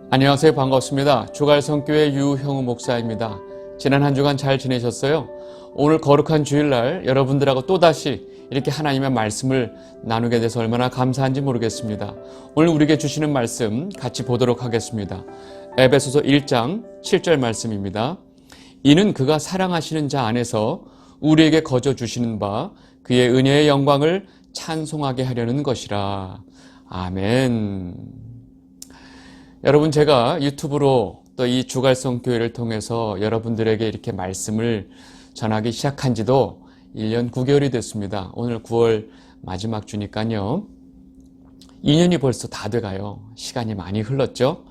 안녕하세요. 반갑습니다. 주갈성교회 유형우 목사입니다. 지난 한 주간 잘 지내셨어요? 오늘 거룩한 주일날 여러분들하고 또다시 이렇게 하나님의 말씀을 나누게 돼서 얼마나 감사한지 모르겠습니다. 오늘 우리에게 주시는 말씀 같이 보도록 하겠습니다. 에베소서 1장 7절 말씀입니다. 이는 그가 사랑하시는 자 안에서 우리에게 거저 주시는 바 그의 은혜의 영광을 찬송하게 하려는 것이라. 아멘. 여러분, 제가 유튜브로 또 이 주갈성 교회를 통해서 여러분들에게 이렇게 말씀을 전하기 시작한 지도 1년 9개월이 됐습니다. 오늘 9월 마지막 주니까요. 2년이 벌써 다 돼가요. 시간이 많이 흘렀죠.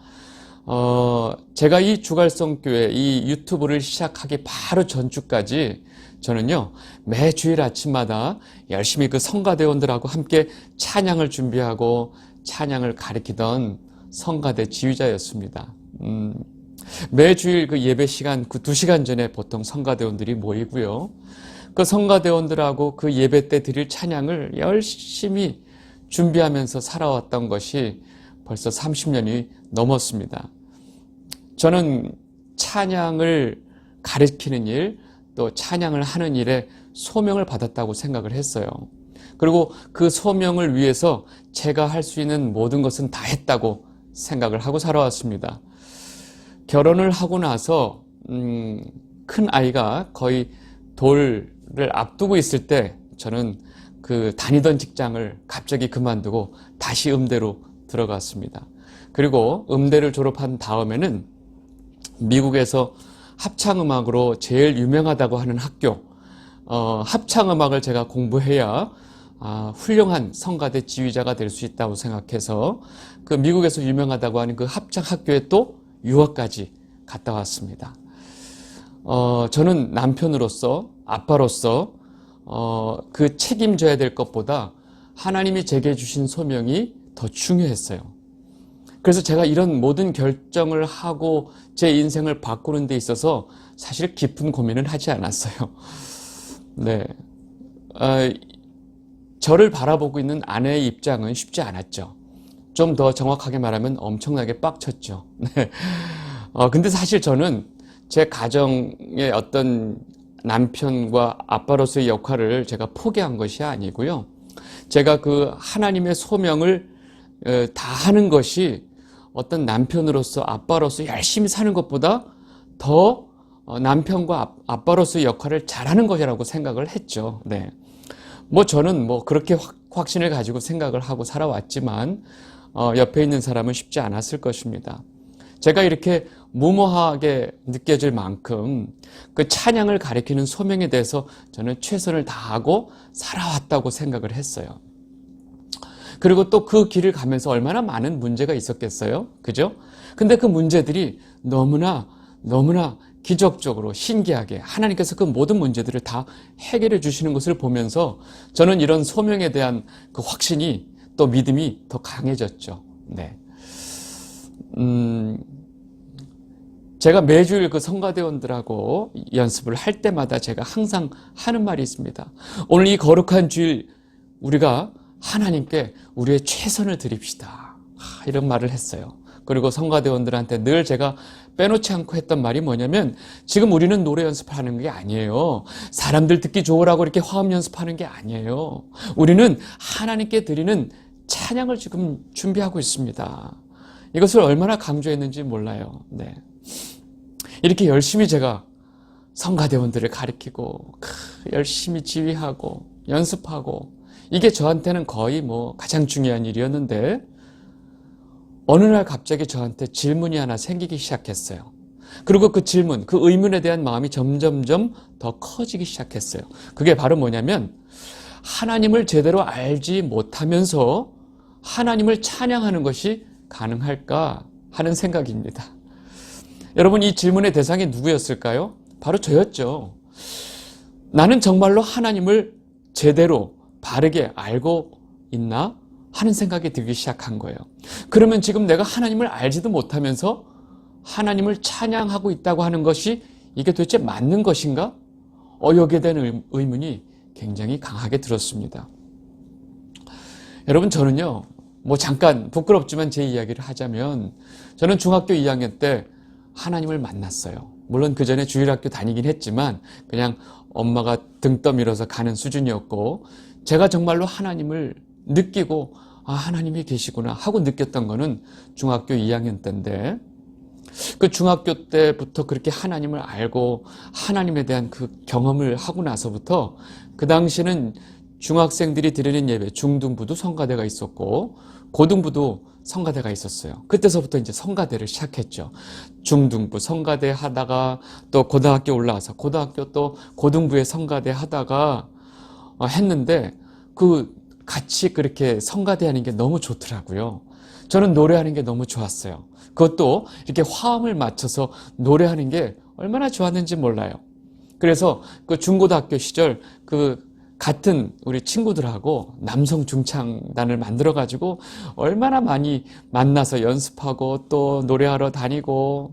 제가 이 주갈성 교회 이 유튜브를 시작하기 바로 전주까지 저는요, 매주일 아침마다 열심히 그 성가대원들하고 함께 찬양을 준비하고 찬양을 가르치던 성가대 지휘자였습니다. 매주일 그 예배 시간 그 2시간 전에 보통 성가대원들이 모이고요. 그 성가대원들하고 그 예배 때 드릴 찬양을 열심히 준비하면서 살아왔던 것이 벌써 30년이 넘었습니다. 저는 찬양을 가르치는 일, 또 찬양을 하는 일에 소명을 받았다고 생각을 했어요. 그리고 그 소명을 위해서 제가 할 수 있는 모든 것은 다 했다고 생각을 하고 살아왔습니다. 결혼을 하고 나서 큰 아이가 거의 돌을 앞두고 있을 때 저는 그 다니던 직장을 갑자기 그만두고 다시 음대로 들어갔습니다. 그리고 음대를 졸업한 다음에는 미국에서 합창음악으로 제일 유명하다고 하는 학교, 합창음악을 제가 공부해야 훌륭한 성가대 지휘자가 될 수 있다고 생각해서 그 미국에서 유명하다고 하는 그 합창학교에 또 유학까지 갔다 왔습니다. 저는 남편으로서, 아빠로서 그 책임져야 될 것보다 하나님이 제게 주신 소명이 더 중요했어요. 그래서 제가 이런 모든 결정을 하고 제 인생을 바꾸는 데 있어서 사실 깊은 고민은 하지 않았어요. 네. 저를 바라보고 있는 아내의 입장은 쉽지 않았죠. 좀 더 정확하게 말하면 엄청나게 빡쳤죠. 네. 근데 사실 저는 제 가정의 어떤 남편과 아빠로서의 역할을 제가 포기한 것이 아니고요. 제가 그 하나님의 소명을 다 하는 것이 어떤 남편으로서 아빠로서 열심히 사는 것보다 더 남편과 아빠로서의 역할을 잘하는 것이라고 생각을 했죠. 네. 저는 그렇게 확신을 가지고 생각을 하고 살아왔지만 옆에 있는 사람은 쉽지 않았을 것입니다. 제가 이렇게 무모하게 느껴질 만큼 그 찬양을 가리키는 소명에 대해서 저는 최선을 다하고 살아왔다고 생각을 했어요. 그리고 또 그 길을 가면서 얼마나 많은 문제가 있었겠어요? 그죠? 근데 그 문제들이 너무나 기적적으로 신기하게 하나님께서 그 모든 문제들을 다 해결해 주시는 것을 보면서 저는 이런 소명에 대한 그 확신이 또 믿음이 더 강해졌죠. 네. 제가 매주일 그 성가대원들하고 연습을 할 때마다 제가 항상 하는 말이 있습니다. 오늘 이 거룩한 주일 우리가 하나님께 우리의 최선을 드립시다. 이런 말을 했어요. 그리고 성가대원들한테 늘 제가 빼놓지 않고 했던 말이 뭐냐면 지금 우리는 노래 연습하는 게 아니에요. 사람들 듣기 좋으라고 이렇게 화음 연습하는 게 아니에요. 우리는 하나님께 드리는 찬양을 지금 준비하고 있습니다. 이것을 얼마나 강조했는지 몰라요. 네. 이렇게 열심히 제가 성가대원들을 가르치고 열심히 지휘하고 연습하고 이게 저한테는 거의 가장 중요한 일이었는데 어느 날 갑자기 저한테 질문이 하나 생기기 시작했어요. 그리고 그 질문, 그 의문에 대한 마음이 점점점 더 커지기 시작했어요. 그게 바로 뭐냐면 하나님을 제대로 알지 못하면서 하나님을 찬양하는 것이 가능할까 하는 생각입니다. 여러분, 이 질문의 대상이 누구였을까요? 바로 저였죠. 나는 정말로 하나님을 제대로 바르게 알고 있나 하는 생각이 들기 시작한 거예요. 그러면 지금 내가 하나님을 알지도 못하면서 하나님을 찬양하고 있다고 하는 것이 이게 도대체 맞는 것인가? 여기에 대한 의문이 굉장히 강하게 들었습니다. 여러분, 저는요 뭐 잠깐 부끄럽지만 제 이야기를 하자면 저는 중학교 2학년 때 하나님을 만났어요. 물론 그 전에 주일학교 다니긴 했지만 그냥 엄마가 등 떠밀어서 가는 수준이었고 제가 정말로 하나님을 느끼고 아, 하나님이 계시구나 하고 느꼈던 거는 중학교 2학년 때인데 그 중학교 때부터 그렇게 하나님을 알고 하나님에 대한 그 경험을 하고 나서부터 그 당시는 중학생들이 드리는 예배 중등부도 성가대가 있었고 고등부도 성가대가 있었어요. 그때서부터 이제 성가대를 시작했죠. 중등부 성가대 하다가 또 고등학교 올라와서 고등학교 또 고등부에 성가대 하다가 했는데 그 같이 그렇게 성가대 하는 게 너무 좋더라고요. 저는 노래하는 게 너무 좋았어요. 그것도 이렇게 화음을 맞춰서 노래하는 게 얼마나 좋았는지 몰라요. 그래서 그 중고등학교 시절 그 같은 우리 친구들하고 남성 중창단을 만들어가지고 얼마나 많이 만나서 연습하고 또 노래하러 다니고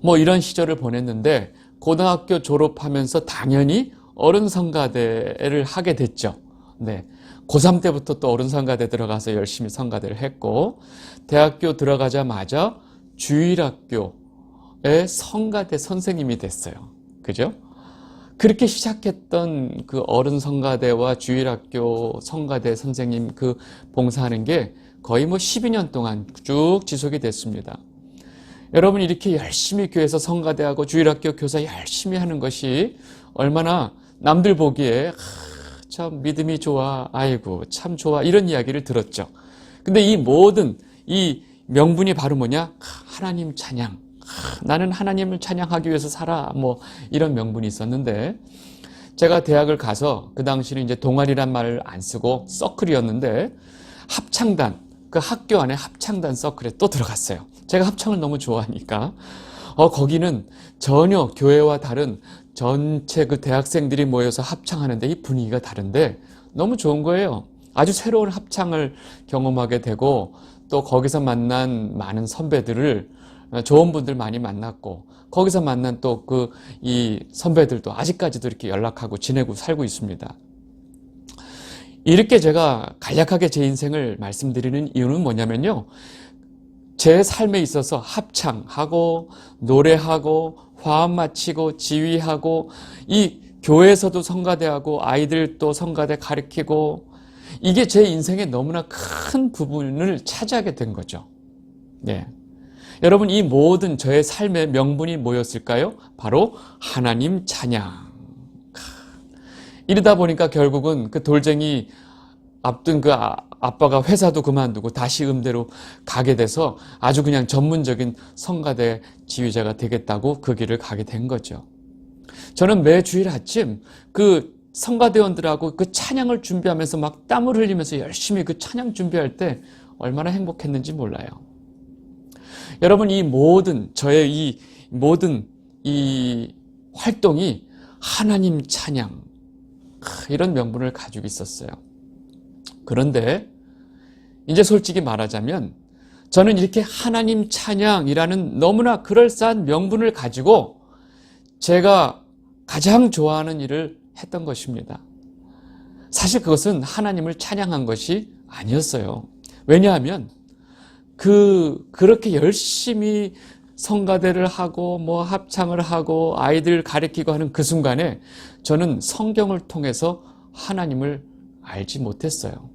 뭐 이런 시절을 보냈는데 고등학교 졸업하면서 당연히 어른성가대를 하게 됐죠. 네. 고3 때부터 또 어른성가대 들어가서 열심히 성가대를 했고 대학교 들어가자마자 주일학교의 성가대 선생님이 됐어요. 그죠? 그렇게 시작했던 그 어른성가대와 주일학교 성가대 선생님 그 봉사하는 게 거의 뭐 12년 동안 쭉 지속이 됐습니다. 여러분 이렇게 열심히 교회에서 성가대하고 주일학교 교사 열심히 하는 것이 얼마나 남들 보기에 참 믿음이 좋아, 아이고 참 좋아 이런 이야기를 들었죠. 근데 이 모든 이 명분이 바로 뭐냐? 하나님 찬양. 나는 하나님을 찬양하기 위해서 살아. 뭐 이런 명분이 있었는데 제가 대학을 가서 그 당시는 이제 동아리란 말을 안 쓰고 서클이었는데 합창단, 그 학교 안에 합창단 서클에 또 들어갔어요. 제가 합창을 너무 좋아하니까 거기는 전혀 교회와 다른 전체 그 대학생들이 모여서 합창하는데 이 분위기가 다른데 너무 좋은 거예요. 아주 새로운 합창을 경험하게 되고 또 거기서 만난 많은 선배들을 좋은 분들 많이 만났고 거기서 만난 또 그 이 선배들도 아직까지도 이렇게 연락하고 지내고 살고 있습니다. 이렇게 제가 간략하게 제 인생을 말씀드리는 이유는 뭐냐면요. 제 삶에 있어서 합창하고 노래하고 화음 맞히고 지휘하고 이 교회에서도 성가대하고 아이들도 성가대 가르치고 이게 제 인생의 너무나 큰 부분을 차지하게 된 거죠. 네. 여러분 이 모든 저의 삶의 명분이 뭐였을까요? 바로 하나님 찬양. 이러다 보니까 결국은 그 돌쟁이 앞둔 그 아빠가 회사도 그만두고 다시 음대로 가게 돼서 아주 그냥 전문적인 성가대 지휘자가 되겠다고 그 길을 가게 된 거죠. 저는 매 주일 아침 그 성가대원들하고 그 찬양을 준비하면서 막 땀을 흘리면서 열심히 그 찬양 준비할 때 얼마나 행복했는지 몰라요. 여러분 이 모든 저의 이 모든 이 활동이 하나님 찬양 이런 명분을 가지고 있었어요. 그런데 이제 솔직히 말하자면 저는 이렇게 하나님 찬양이라는 너무나 그럴싸한 명분을 가지고 제가 가장 좋아하는 일을 했던 것입니다. 사실 그것은 하나님을 찬양한 것이 아니었어요. 왜냐하면 그렇게 열심히 성가대를 하고 뭐 합창을 하고 아이들 가르치고 하는 그 순간에 저는 성경을 통해서 하나님을 알지 못했어요.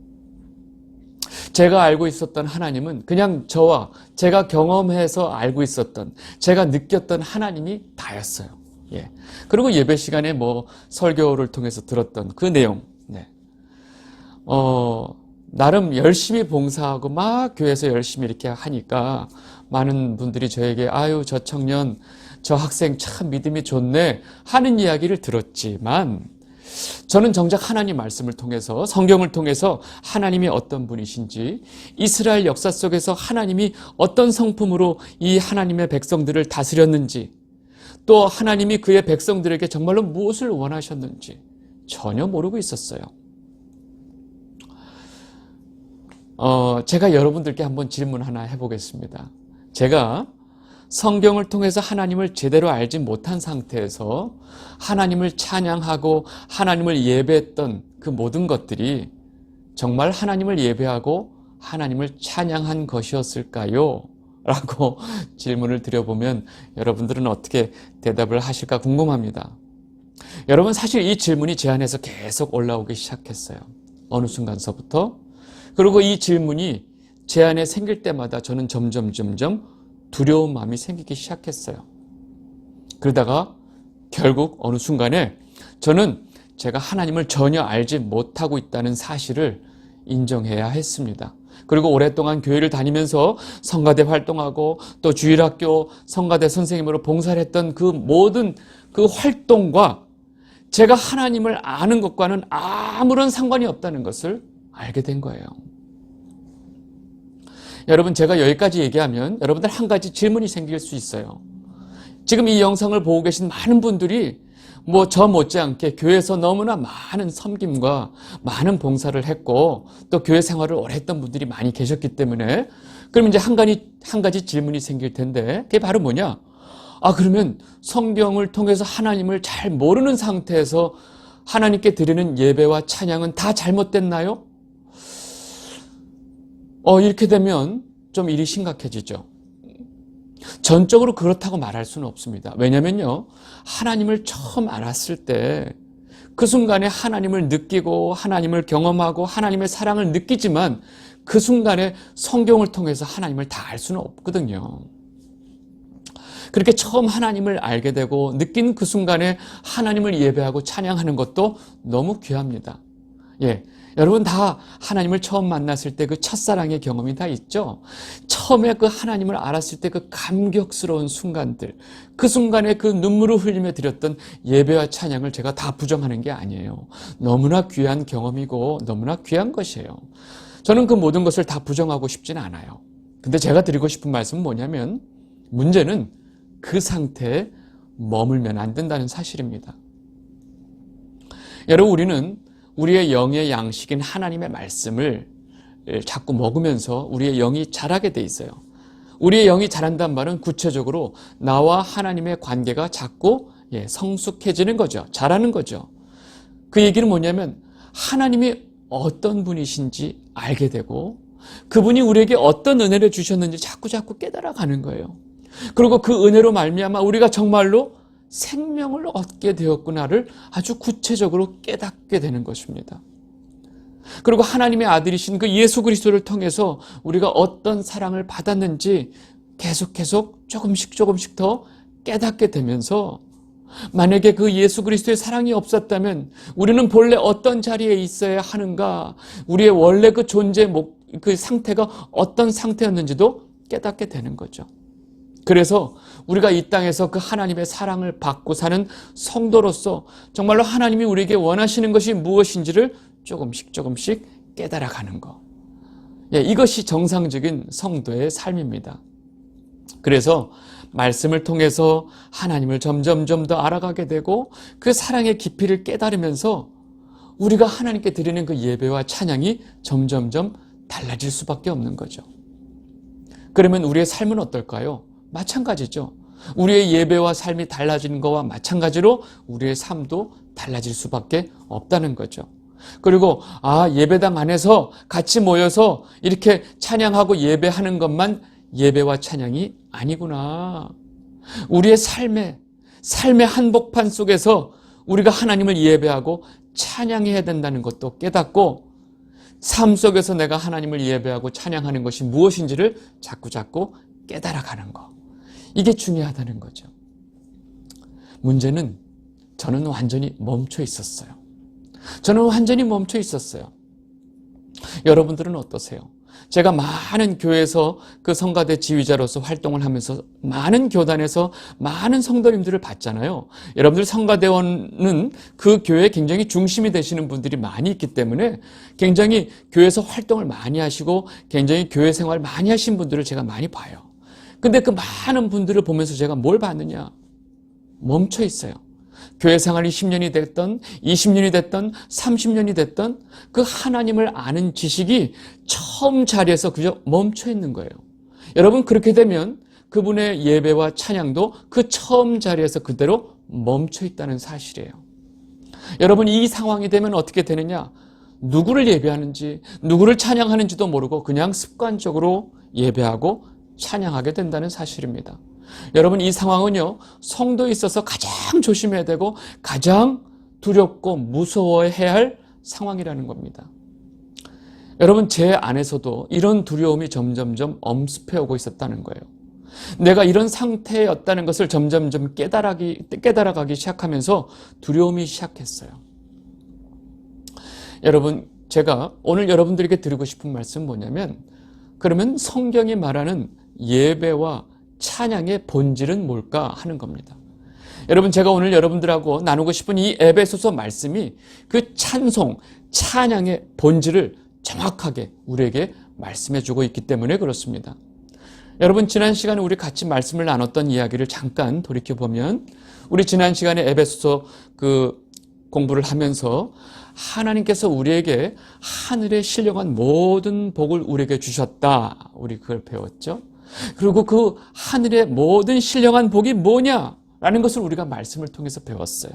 제가 알고 있었던 하나님은 그냥 저와 제가 경험해서 알고 있었던 제가 느꼈던 하나님이 다였어요. 예. 그리고 예배 시간에 뭐 설교를 통해서 들었던 그 내용. 네. 나름 열심히 봉사하고 막 교회에서 열심히 이렇게 하니까 많은 분들이 저에게 아유 저 청년 저 학생 참 믿음이 좋네 하는 이야기를 들었지만 저는 정작 하나님 말씀을 통해서 성경을 통해서 하나님이 어떤 분이신지 이스라엘 역사 속에서 하나님이 어떤 성품으로 이 하나님의 백성들을 다스렸는지 또 하나님이 그의 백성들에게 정말로 무엇을 원하셨는지 전혀 모르고 있었어요. 제가 여러분들께 한번 질문 하나 해보겠습니다. 제가 성경을 통해서 하나님을 제대로 알지 못한 상태에서 하나님을 찬양하고 하나님을 예배했던 그 모든 것들이 정말 하나님을 예배하고 하나님을 찬양한 것이었을까요? 라고 질문을 드려보면 여러분들은 어떻게 대답을 하실까 궁금합니다. 여러분, 사실 이 질문이 제 안에서 계속 올라오기 시작했어요. 어느 순간서부터. 그리고 이 질문이 제 안에 생길 때마다 저는 점점 두려운 마음이 생기기 시작했어요. 그러다가 결국 어느 순간에 저는 제가 하나님을 전혀 알지 못하고 있다는 사실을 인정해야 했습니다. 그리고 오랫동안 교회를 다니면서 성가대 활동하고 또 주일학교 성가대 선생님으로 봉사를 했던 그 모든 그 활동과 제가 하나님을 아는 것과는 아무런 상관이 없다는 것을 알게 된 거예요. 여러분, 제가 여기까지 얘기하면 여러분들 한 가지 질문이 생길 수 있어요. 지금 이 영상을 보고 계신 많은 분들이 저 못지않게 교회에서 너무나 많은 섬김과 많은 봉사를 했고 또 교회 생활을 오래 했던 분들이 많이 계셨기 때문에 그럼 이제 한 가지 질문이 생길 텐데 그게 바로 뭐냐? 그러면 성경을 통해서 하나님을 잘 모르는 상태에서 하나님께 드리는 예배와 찬양은 다 잘못됐나요? 이렇게 되면 좀 일이 심각해지죠. 전적으로 그렇다고 말할 수는 없습니다. 왜냐면요, 하나님을 처음 알았을 때 그 순간에 하나님을 느끼고 하나님을 경험하고 하나님의 사랑을 느끼지만 그 순간에 성경을 통해서 하나님을 다 알 수는 없거든요. 그렇게 처음 하나님을 알게 되고 느낀 그 순간에 하나님을 예배하고 찬양하는 것도 너무 귀합니다. 여러분 다 하나님을 처음 만났을 때 그 첫사랑의 경험이 다 있죠? 처음에 그 하나님을 알았을 때 그 감격스러운 순간들, 그 순간에 그 눈물을 흘리며 드렸던 예배와 찬양을 제가 다 부정하는 게 아니에요. 너무나 귀한 경험이고 너무나 귀한 것이에요. 저는 그 모든 것을 다 부정하고 싶진 않아요. 근데 제가 드리고 싶은 말씀은 뭐냐면 문제는 그 상태에 머물면 안 된다는 사실입니다. 여러분, 우리는 우리의 영의 양식인 하나님의 말씀을 자꾸 먹으면서 우리의 영이 자라게 돼 있어요. 우리의 영이 자란다는 말은 구체적으로 나와 하나님의 관계가 자꾸 성숙해지는 거죠. 자라는 거죠. 그 얘기는 뭐냐면 하나님이 어떤 분이신지 알게 되고 그분이 우리에게 어떤 은혜를 주셨는지 자꾸 깨달아가는 거예요. 그리고 그 은혜로 말미암아 우리가 정말로 생명을 얻게 되었구나를 아주 구체적으로 깨닫게 되는 것입니다. 그리고 하나님의 아들이신 그 예수 그리스도를 통해서 우리가 어떤 사랑을 받았는지 계속 조금씩 더 깨닫게 되면서 만약에 그 예수 그리스도의 사랑이 없었다면 우리는 본래 어떤 자리에 있어야 하는가, 우리의 원래 그 존재 그 상태가 어떤 상태였는지도 깨닫게 되는 거죠. 그래서 우리가 이 땅에서 그 하나님의 사랑을 받고 사는 성도로서 정말로 하나님이 우리에게 원하시는 것이 무엇인지를 조금씩 깨달아가는 것. 이것이 정상적인 성도의 삶입니다. 그래서 말씀을 통해서 하나님을 점점 더 알아가게 되고 그 사랑의 깊이를 깨달으면서 우리가 하나님께 드리는 그 예배와 찬양이 점점 달라질 수밖에 없는 거죠. 그러면 우리의 삶은 어떨까요? 마찬가지죠. 우리의 예배와 삶이 달라지는 것과 마찬가지로 우리의 삶도 달라질 수밖에 없다는 거죠. 그리고 예배당 안에서 같이 모여서 이렇게 찬양하고 예배하는 것만 예배와 찬양이 아니구나. 우리의 삶의 한복판 속에서 우리가 하나님을 예배하고 찬양해야 된다는 것도 깨닫고 삶 속에서 내가 하나님을 예배하고 찬양하는 것이 무엇인지를 자꾸 깨달아가는 것. 이게 중요하다는 거죠. 문제는 저는 완전히 멈춰 있었어요. 여러분들은 어떠세요? 제가 많은 교회에서 그 성가대 지휘자로서 활동을 하면서 많은 교단에서 많은 성도님들을 봤잖아요. 여러분들 성가대원은 그 교회에 굉장히 중심이 되시는 분들이 많이 있기 때문에 굉장히 교회에서 활동을 많이 하시고 굉장히 교회 생활 많이 하신 분들을 제가 많이 봐요. 근데 그 많은 분들을 보면서 제가 뭘 봤느냐? 멈춰 있어요. 교회 생활이 10년이 됐던 20년이 됐던 30년이 됐던 그 하나님을 아는 지식이 처음 자리에서 그저 멈춰 있는 거예요. 여러분, 그렇게 되면 그분의 예배와 찬양도 그 처음 자리에서 그대로 멈춰 있다는 사실이에요. 여러분, 이 상황이 되면 어떻게 되느냐? 누구를 예배하는지, 누구를 찬양하는지도 모르고 그냥 습관적으로 예배하고 찬양하게 된다는 사실입니다. 여러분, 이 상황은요, 성도에 있어서 가장 조심해야 되고 가장 두렵고 무서워해야 할 상황이라는 겁니다. 여러분, 제 안에서도 이런 두려움이 점점점 엄습해오고 있었다는 거예요. 내가 이런 상태였다는 것을 점점점 깨달아가기 시작하면서 두려움이 시작했어요. 여러분, 제가 오늘 여러분들에게 드리고 싶은 말씀은 뭐냐면, 그러면 성경이 말하는 예배와 찬양의 본질은 뭘까 하는 겁니다. 여러분, 제가 오늘 여러분들하고 나누고 싶은 이 에베소서 말씀이 그 찬송, 찬양의 본질을 정확하게 우리에게 말씀해주고 있기 때문에 그렇습니다. 여러분, 지난 시간에 우리 같이 말씀을 나눴던 이야기를 잠깐 돌이켜보면, 우리 지난 시간에 에베소서 공부를 하면서 하나님께서 우리에게 하늘의 신령한 모든 복을 우리에게 주셨다, 우리 그걸 배웠죠. 그리고 그 하늘의 모든 신령한 복이 뭐냐라는 것을 우리가 말씀을 통해서 배웠어요.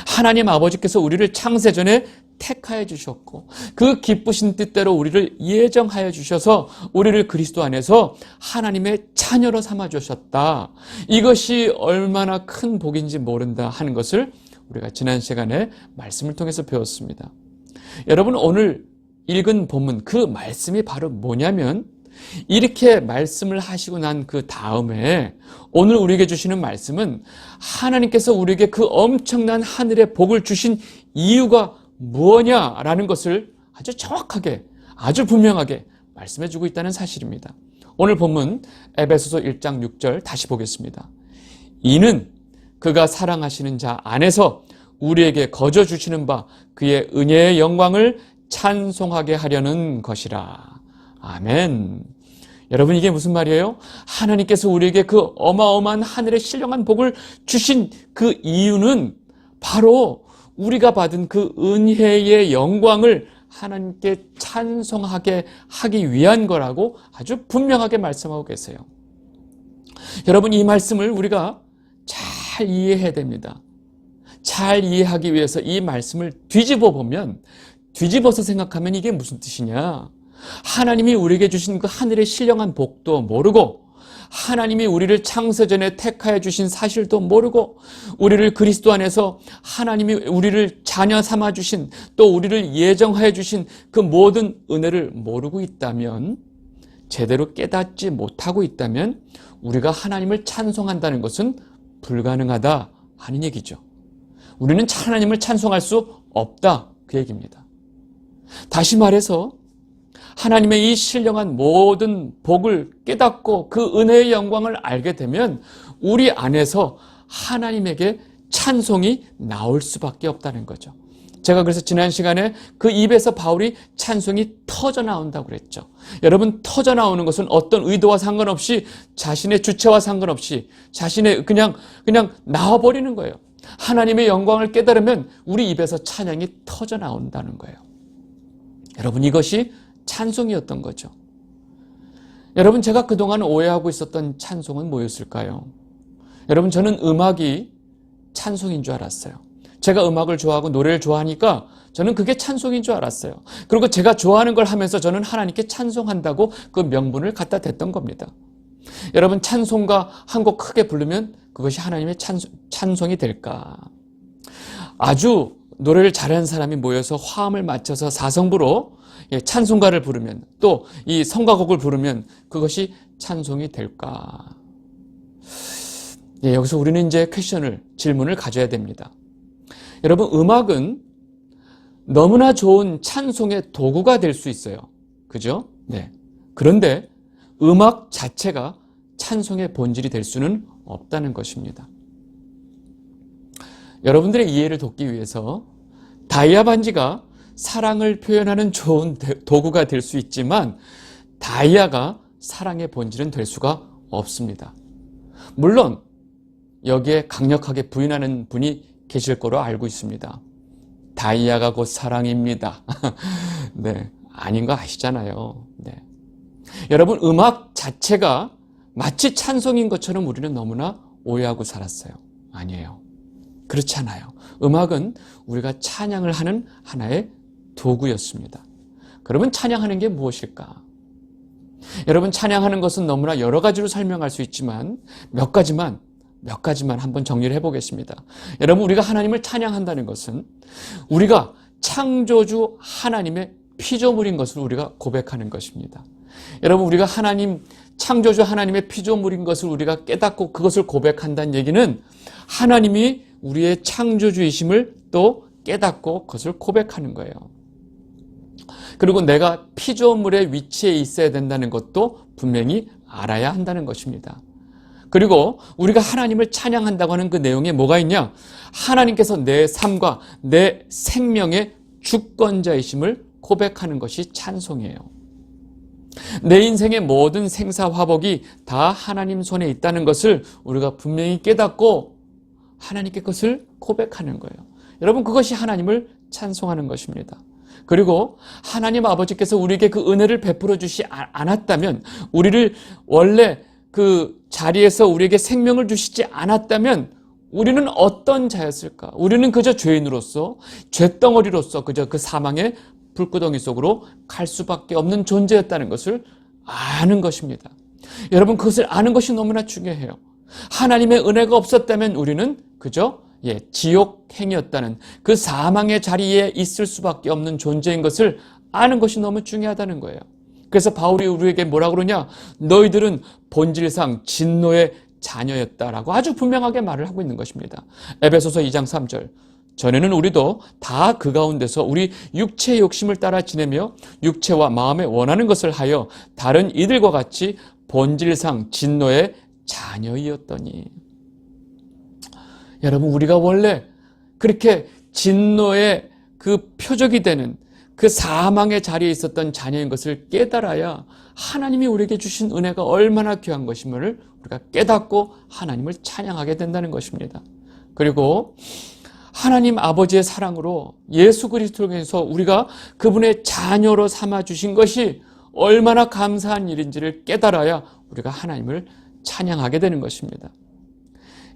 하나님 아버지께서 우리를 창세전에 택하여 주셨고 그 기쁘신 뜻대로 우리를 예정하여 주셔서 우리를 그리스도 안에서 하나님의 자녀로 삼아 주셨다. 이것이 얼마나 큰 복인지 모른다 하는 것을 우리가 지난 시간에 말씀을 통해서 배웠습니다. 여러분, 오늘 읽은 본문 그 말씀이 바로 뭐냐면, 이렇게 말씀을 하시고 난 그 다음에 오늘 우리에게 주시는 말씀은 하나님께서 우리에게 그 엄청난 하늘의 복을 주신 이유가 무엇냐라는 것을 아주 정확하게, 아주 분명하게 말씀해주고 있다는 사실입니다. 오늘 본문 에베소서 1장 6절 다시 보겠습니다. 이는 그가 사랑하시는 자 안에서 우리에게 거저 주시는 바 그의 은혜의 영광을 찬송하게 하려는 것이라. 아멘. 여러분, 이게 무슨 말이에요? 하나님께서 우리에게 그 어마어마한 하늘의 신령한 복을 주신 그 이유는 바로 우리가 받은 그 은혜의 영광을 하나님께 찬송하게 하기 위한 거라고 아주 분명하게 말씀하고 계세요. 여러분, 이 말씀을 우리가 잘 이해해야 됩니다. 잘 이해하기 위해서 이 말씀을 뒤집어서 생각하면 이게 무슨 뜻이냐? 하나님이 우리에게 주신 그 하늘의 신령한 복도 모르고, 하나님이 우리를 창세전에 택하여 주신 사실도 모르고, 우리를 그리스도 안에서 하나님이 우리를 자녀 삼아 주신, 또 우리를 예정하여 주신 그 모든 은혜를 모르고 있다면, 제대로 깨닫지 못하고 있다면 우리가 하나님을 찬송한다는 것은 불가능하다 하는 얘기죠. 우리는 하나님을 찬송할 수 없다, 그 얘기입니다. 다시 말해서 하나님의 이 신령한 모든 복을 깨닫고 그 은혜의 영광을 알게 되면 우리 안에서 하나님에게 찬송이 나올 수밖에 없다는 거죠. 제가 그래서 지난 시간에 그 입에서 바울이 찬송이 터져 나온다고 그랬죠. 여러분, 터져 나오는 것은 어떤 의도와 상관없이, 자신의 주체와 상관없이 자신의 그냥 나와버리는 거예요. 하나님의 영광을 깨달으면 우리 입에서 찬양이 터져 나온다는 거예요. 여러분, 이것이 찬송이었던 거죠. 여러분, 제가 그동안 오해하고 있었던 찬송은 뭐였을까요? 여러분, 저는 음악이 찬송인 줄 알았어요. 제가 음악을 좋아하고 노래를 좋아하니까 저는 그게 찬송인 줄 알았어요. 그리고 제가 좋아하는 걸 하면서 저는 하나님께 찬송한다고 그 명분을 갖다 댔던 겁니다. 여러분, 찬송가 한 곡 크게 부르면 그것이 하나님의 찬송이 될까? 아주 노래를 잘하는 사람이 모여서 화음을 맞춰서 사성부로 찬송가를 부르면, 또 이 성가곡을 부르면 그것이 찬송이 될까? 여기서 우리는 이제 질문을 가져야 됩니다. 여러분, 음악은 너무나 좋은 찬송의 도구가 될 수 있어요. 그죠? 네. 그런데 음악 자체가 찬송의 본질이 될 수는 없다는 것입니다. 여러분들의 이해를 돕기 위해서 다이아 반지가 사랑을 표현하는 좋은 도구가 될 수 있지만 다이아가 사랑의 본질은 될 수가 없습니다. 물론 여기에 강력하게 부인하는 분이 계실 거로 알고 있습니다. 다이아가 곧 사랑입니다. 네, 아닌 거 아시잖아요. 네. 여러분, 음악 자체가 마치 찬송인 것처럼 우리는 너무나 오해하고 살았어요. 아니에요. 그렇지 않아요. 음악은 우리가 찬양을 하는 하나의 도구였습니다. 그러면 찬양하는 게 무엇일까? 여러분, 찬양하는 것은 너무나 여러 가지로 설명할 수 있지만 몇 가지만 한번 정리를 해보겠습니다. 여러분, 우리가 하나님을 찬양한다는 것은 우리가 창조주 하나님의 피조물인 것을 우리가 고백하는 것입니다. 여러분, 우리가 창조주 하나님의 피조물인 것을 우리가 깨닫고 그것을 고백한다는 얘기는 하나님이 우리의 창조주이심을 또 깨닫고 그것을 고백하는 거예요. 그리고 내가 피조물의 위치에 있어야 된다는 것도 분명히 알아야 한다는 것입니다. 그리고 우리가 하나님을 찬양한다고 하는 그 내용에 뭐가 있냐? 하나님께서 내 삶과 내 생명의 주권자이심을 고백하는 것이 찬송이에요. 내 인생의 모든 생사화복이 다 하나님 손에 있다는 것을 우리가 분명히 깨닫고 하나님께 그것을 고백하는 거예요. 여러분, 그것이 하나님을 찬송하는 것입니다. 그리고 하나님 아버지께서 우리에게 그 은혜를 베풀어 주시 않았다면, 우리를 원래 그 자리에서 우리에게 생명을 주시지 않았다면 우리는 어떤 자였을까? 우리는 그저 죄인으로서, 죄덩어리로서 그저 그 사망의 불구덩이 속으로 갈 수밖에 없는 존재였다는 것을 아는 것입니다. 여러분, 그것을 아는 것이 너무나 중요해요. 하나님의 은혜가 없었다면 우리는 그저 지옥행이었다는, 그 사망의 자리에 있을 수밖에 없는 존재인 것을 아는 것이 너무 중요하다는 거예요. 그래서 바울이 우리에게 뭐라고 그러냐? 너희들은 본질상 진노의 자녀였다라고 아주 분명하게 말을 하고 있는 것입니다. 에베소서 2장 3절. 전에는 우리도 다 그 가운데서 우리 육체의 욕심을 따라 지내며 육체와 마음에 원하는 것을 하여 다른 이들과 같이 본질상 진노의 자녀이었더니. 여러분, 우리가 원래 그렇게 진노의 그 표적이 되는 그 사망의 자리에 있었던 자녀인 것을 깨달아야 하나님이 우리에게 주신 은혜가 얼마나 귀한 것임을 우리가 깨닫고 하나님을 찬양하게 된다는 것입니다. 그리고 하나님 아버지의 사랑으로 예수 그리스도를 통해서 우리가 그분의 자녀로 삼아주신 것이 얼마나 감사한 일인지를 깨달아야 우리가 하나님을 찬양하게 되는 것입니다.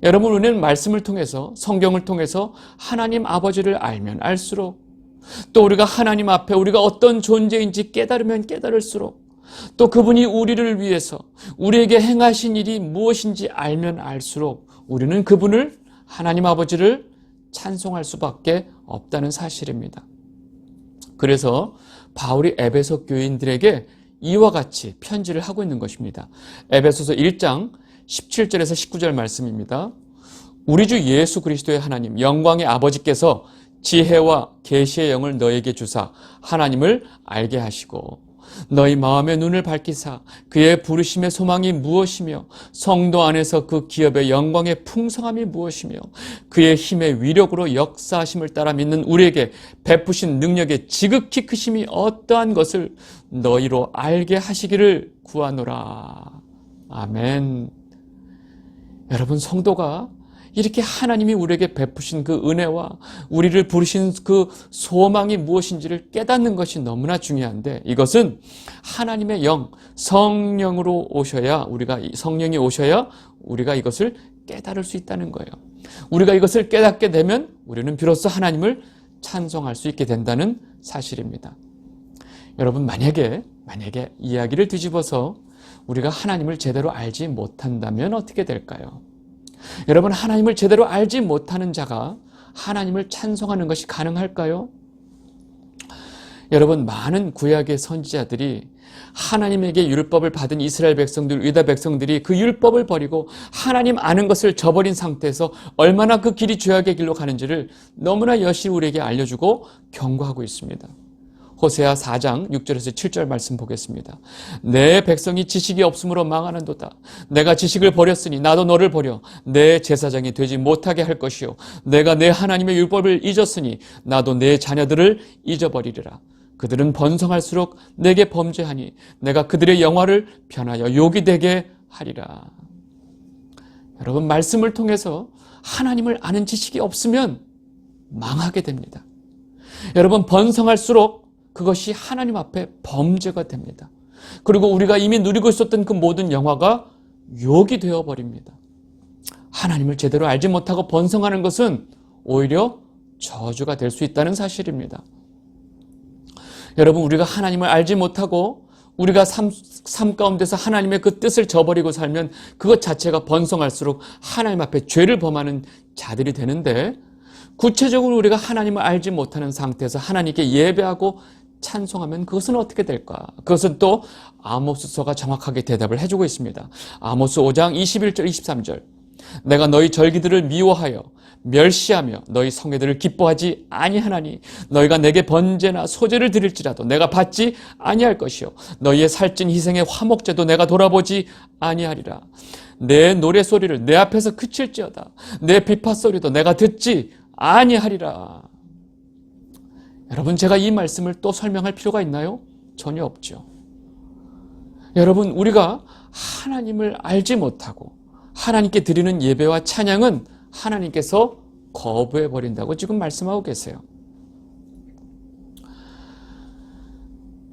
여러분, 우리는 말씀을 통해서, 성경을 통해서 하나님 아버지를 알면 알수록, 또 우리가 하나님 앞에 우리가 어떤 존재인지 깨달으면 깨달을수록, 또 그분이 우리를 위해서 우리에게 행하신 일이 무엇인지 알면 알수록 우리는 그분을, 하나님 아버지를 찬송할 수밖에 없다는 사실입니다. 그래서 바울이 에베소 교인들에게 이와 같이 편지를 하고 있는 것입니다. 에베소서 1장 17절에서 19절 말씀입니다. 우리 주 예수 그리스도의 하나님, 영광의 아버지께서 지혜와 계시의 영을 너에게 주사 하나님을 알게 하시고 너희 마음의 눈을 밝히사 그의 부르심의 소망이 무엇이며 성도 안에서 그 기업의 영광의 풍성함이 무엇이며 그의 힘의 위력으로 역사하심을 따라 믿는 우리에게 베푸신 능력의 지극히 크심이 어떠한 것을 너희로 알게 하시기를 구하노라. 아멘. 여러분, 성도가 이렇게 하나님이 우리에게 베푸신 그 은혜와 우리를 부르신 그 소망이 무엇인지를 깨닫는 것이 너무나 중요한데, 이것은 하나님의 영, 성령으로 오셔야, 성령이 오셔야 우리가 이것을 깨달을 수 있다는 거예요. 우리가 이것을 깨닫게 되면 우리는 비로소 하나님을 찬송할 수 있게 된다는 사실입니다. 여러분, 만약에 이야기를 뒤집어서 우리가 하나님을 제대로 알지 못한다면 어떻게 될까요? 여러분, 하나님을 제대로 알지 못하는 자가 하나님을 찬송하는 것이 가능할까요? 여러분, 많은 구약의 선지자들이 하나님에게 율법을 받은 이스라엘 백성들, 유다 백성들이 그 율법을 버리고 하나님 아는 것을 저버린 상태에서 얼마나 그 길이 죄악의 길로 가는지를 너무나 여실히 우리에게 알려주고 경고하고 있습니다. 호세아 4장 6절에서 7절 말씀 보겠습니다. 내 백성이 지식이 없으므로 망하는도다. 내가 지식을 버렸으니 나도 너를 버려 내 제사장이 되지 못하게 할 것이요 내가 내 하나님의 율법을 잊었으니 나도 내 자녀들을 잊어버리리라. 그들은 번성할수록 내게 범죄하니 내가 그들의 영화를 변하여 욕이 되게 하리라. 여러분, 말씀을 통해서 하나님을 아는 지식이 없으면 망하게 됩니다. 여러분, 번성할수록 그것이 하나님 앞에 범죄가 됩니다. 그리고 우리가 이미 누리고 있었던 그 모든 영화가 욕이 되어버립니다. 하나님을 제대로 알지 못하고 번성하는 것은 오히려 저주가 될 수 있다는 사실입니다. 여러분, 우리가 하나님을 알지 못하고 우리가 삶 가운데서 하나님의 그 뜻을 저버리고 살면 그것 자체가 번성할수록 하나님 앞에 죄를 범하는 자들이 되는데, 구체적으로 우리가 하나님을 알지 못하는 상태에서 하나님께 예배하고 찬송하면 그것은 어떻게 될까? 그것은 또 아모스서가 정확하게 대답을 해주고 있습니다. 아모스 5장 21절 23절. 내가 너희 절기들을 미워하여 멸시하며 너희 성회들을 기뻐하지 아니하나니 너희가 내게 번제나 소제를 드릴지라도 내가 받지 아니할 것이요 너희의 살찐 희생의 화목제도 내가 돌아보지 아니하리라. 내 노래소리를 내 앞에서 그칠지어다 내 비파소리도 내가 듣지 아니하리라. 여러분, 제가 이 말씀을 또 설명할 필요가 있나요? 전혀 없죠. 여러분, 우리가 하나님을 알지 못하고 하나님께 드리는 예배와 찬양은 하나님께서 거부해 버린다고 지금 말씀하고 계세요.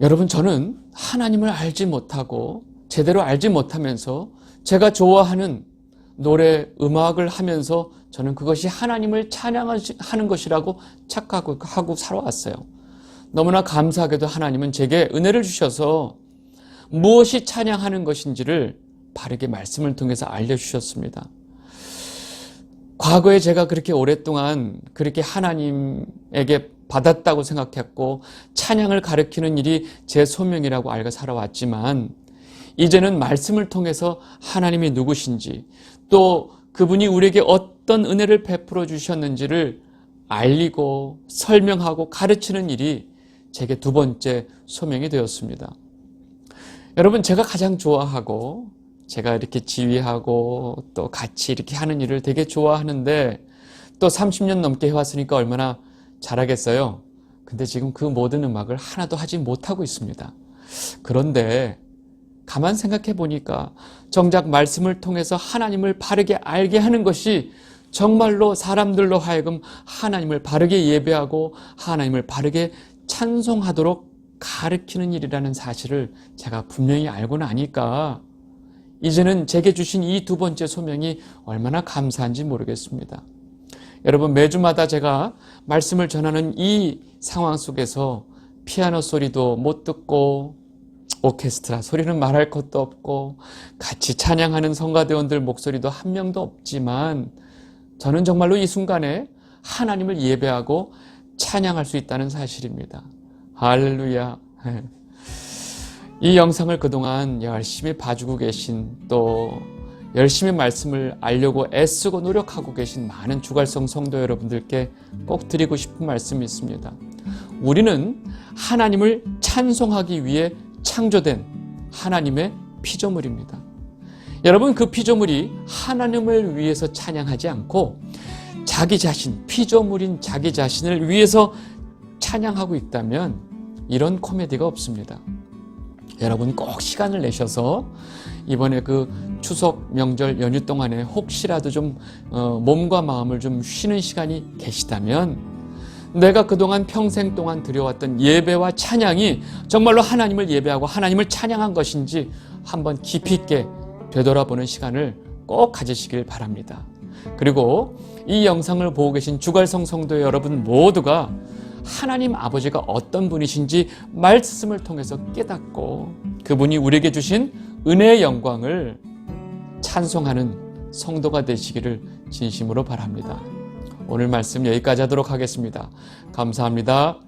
여러분, 저는 하나님을 알지 못하고 제대로 알지 못하면서 제가 좋아하는 노래, 음악을 하면서 저는 그것이 하나님을 찬양하는 것이라고 착각하고 살아왔어요. 너무나 감사하게도 하나님은 제게 은혜를 주셔서 무엇이 찬양하는 것인지를 바르게 말씀을 통해서 알려주셨습니다. 과거에 제가 그렇게 오랫동안 그렇게 하나님에게 받았다고 생각했고 찬양을 가르치는 일이 제 소명이라고 알고 살아왔지만, 이제는 말씀을 통해서 하나님이 누구신지 또 그분이 우리에게 어떤 은혜를 베풀어 주셨는지를 알리고 설명하고 가르치는 일이 제게 두 번째 소명이 되었습니다. 여러분, 제가 가장 좋아하고 제가 이렇게 지휘하고 또 같이 이렇게 하는 일을 되게 좋아하는데, 또 30년 넘게 해왔으니까 얼마나 잘하겠어요. 근데 지금 그 모든 음악을 하나도 하지 못하고 있습니다. 그런데 가만 생각해 보니까 정작 말씀을 통해서 하나님을 바르게 알게 하는 것이 정말로 사람들로 하여금 하나님을 바르게 예배하고 하나님을 바르게 찬송하도록 가르치는 일이라는 사실을 제가 분명히 알고 나니까 이제는 제게 주신 이 두 번째 소명이 얼마나 감사한지 모르겠습니다. 여러분, 매주마다 제가 말씀을 전하는 이 상황 속에서 피아노 소리도 못 듣고 오케스트라 소리는 말할 것도 없고 같이 찬양하는 성가대원들 목소리도 한 명도 없지만, 저는 정말로 이 순간에 하나님을 예배하고 찬양할 수 있다는 사실입니다. 할렐루야. 이 영상을 그동안 열심히 봐주고 계신, 또 열심히 말씀을 알려고 애쓰고 노력하고 계신 많은 주갈성 성도 여러분들께 꼭 드리고 싶은 말씀이 있습니다. 우리는 하나님을 찬송하기 위해 창조된 하나님의 피조물입니다. 여러분, 그 피조물이 하나님을 위해서 찬양하지 않고 자기 자신, 피조물인 자기 자신을 위해서 찬양하고 있다면 이런 코미디가 없습니다. 여러분, 꼭 시간을 내셔서 이번에 그 추석 명절 연휴 동안에 혹시라도 좀 몸과 마음을 좀 쉬는 시간이 계시다면, 내가 그동안 평생 동안 드려왔던 예배와 찬양이 정말로 하나님을 예배하고 하나님을 찬양한 것인지 한번 깊이 있게 되돌아보는 시간을 꼭 가지시길 바랍니다. 그리고 이 영상을 보고 계신 주갈성 성도 여러분 모두가 하나님 아버지가 어떤 분이신지 말씀을 통해서 깨닫고 그분이 우리에게 주신 은혜의 영광을 찬송하는 성도가 되시기를 진심으로 바랍니다. 오늘 말씀 여기까지 하도록 하겠습니다. 감사합니다.